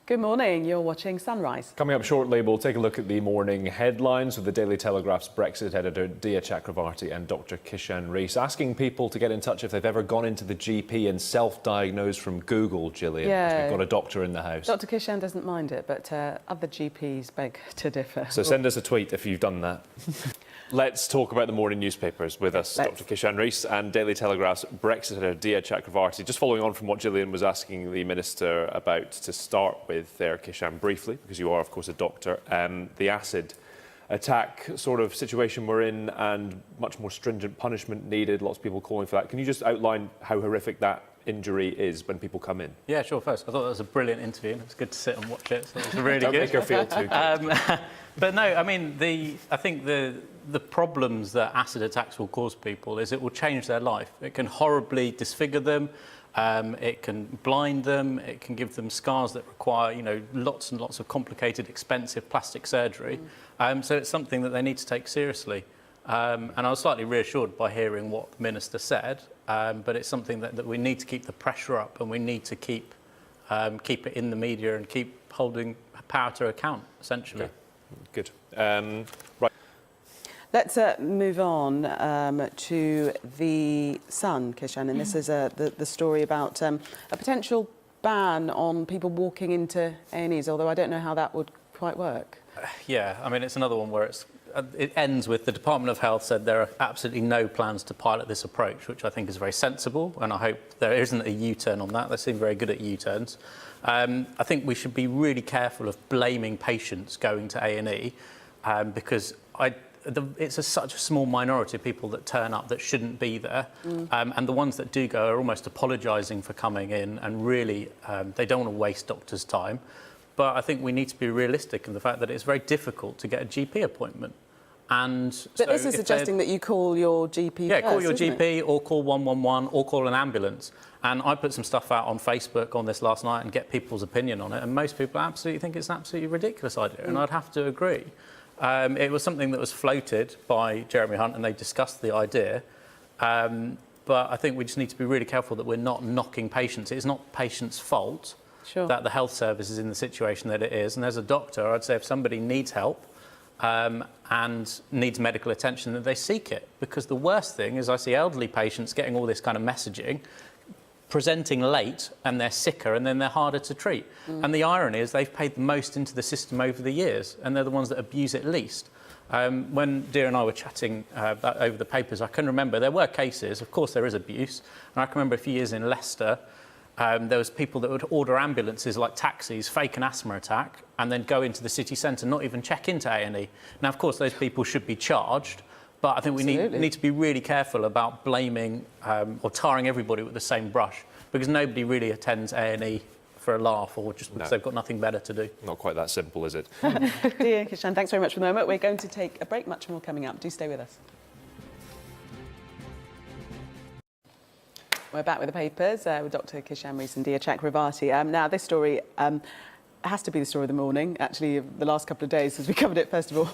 Good morning, you're watching Sunrise. Coming up shortly, we'll take a look at the morning headlines with the Daily Telegraph's Brexit editor Dia Chakravarti and Dr. Kishan Rees, asking people to get in touch if they've ever gone into the GP and self-diagnosed from Google, Gillian. Yeah. We've got a doctor in the house. Dr. Kishan doesn't mind it, but other GPs beg to differ. So send us a tweet if you've done that. Let's talk about the morning newspapers with us, Dr. Kishan Rees and Daily Telegraph's Brexit editor Dia Chakravarti. Just following on from what Gillian was asking the Minister about to start with there, Kishan, briefly, because you are, of course, a doctor, the acid attack sort of situation we're in and much more stringent punishment needed, lots of people calling for that. Can you just outline how horrific that injury is when people come in? Yeah, sure. First, I thought that was a brilliant interview. It was good to sit and watch it. So it was really Don't good. make her feel too good. But no, I mean, I think the problems that acid attacks will cause people is it will change their life. It can horribly disfigure them. It can blind them. It can give them scars that require, lots and lots of complicated, expensive plastic surgery. So it's something that they need to take seriously. And I was slightly reassured by hearing what the Minister said. But it's something that we need to keep the pressure up, and we need to keep it in the media and keep holding power to account, essentially. Okay. Good. Right. Let's move on to the Sun, Kishan, and this is the story about a potential ban on people walking into A&Es, although I don't know how that would quite work. Yeah, I mean, it's another one where it ends with the Department of Health said there are absolutely no plans to pilot this approach, which I think is very sensible, and I hope there isn't a U-turn on that. They seem very good at U-turns. I think we should be really careful of blaming patients going to A&E because it's such a small minority of people that turn up that shouldn't be there. And the ones that do go are almost apologising for coming in, and really they don't want to waste doctors' time. But I think we need to be realistic in the fact that it's very difficult to get a GP appointment. But this is suggesting that you call your GP Yeah, first, call your isn't GP it? or call 111 or call an ambulance. And I put some stuff out on Facebook on this last night and get people's opinion on it. And most people absolutely think it's an absolutely ridiculous idea. And I'd have to agree. It was something that was floated by Jeremy Hunt and they discussed the idea. But I think we just need to be really careful that we're not knocking patients. It's not patients' fault that the health service is in the situation that it is. And as a doctor, I'd say if somebody needs help and needs medical attention, that they seek it. Because the worst thing is I see elderly patients getting all this kind of messaging, presenting late, and they're sicker, and then they're harder to treat. And the irony is they've paid the most into the system over the years, and they're the ones that abuse it least. When Dia and I were chatting over the papers, I can remember there were cases, of course there is abuse, and I can remember a few years in Leicester, there was people that would order ambulances like taxis, fake an asthma attack, and then go into the city centre, not even check into A&E. Now, of course, those people should be charged, but I think we need to be really careful about blaming or tarring everybody with the same brush, because nobody really attends A&E for a laugh or just because they've got nothing better to do. Not quite that simple, is it? Dear Kishan, thanks very much for the moment. We're going to take a break, much more coming up. Do stay with us. We're back with the papers with Dr. Kishan Rees and Dia Chakravarti. Now, this story has to be the story of the morning, actually, the last couple of days, since we covered it, first of all,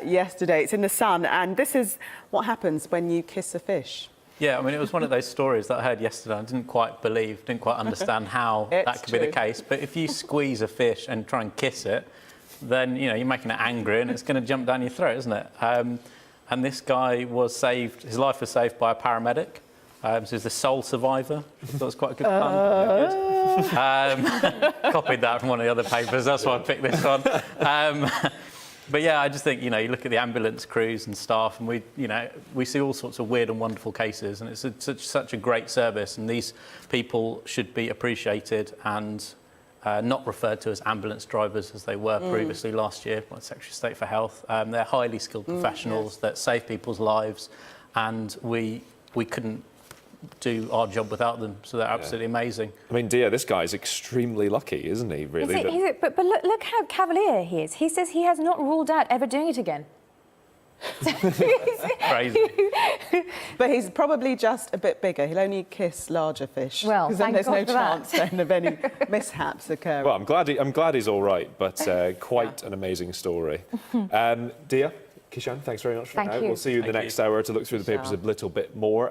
yesterday. It's in the Sun, and this is what happens when you kiss a fish. Yeah, I mean, it was one of those stories that I heard yesterday. I didn't quite understand how that could be the case. But if you squeeze a fish and try and kiss it, then, you're making it angry and it's going to jump down your throat, isn't it? And this guy was saved, his life was saved by a paramedic. So he's the sole survivor. That was quite a good pun. Copied that from one of the other papers. That's why I picked this one. But yeah, I just think, you look at the ambulance crews and staff, and we see all sorts of weird and wonderful cases, and it's such a great service, and these people should be appreciated and not referred to as ambulance drivers as they were previously last year by the Secretary of State for Health. They're highly skilled professionals that save people's lives, and we couldn't do our job without them, so they're absolutely amazing. I mean, Dia, this guy's extremely lucky, isn't he, really? But look how cavalier he is. He says he has not ruled out ever doing it again. Crazy. But he's probably just a bit bigger. He'll only kiss larger fish. Well, because then there's no chance that. then of any mishaps occurring. Well, I'm glad he's all right, but quite an amazing story. Dia, Kishan, thanks very much for now. We'll see you in the next hour to look through the papers a little bit more.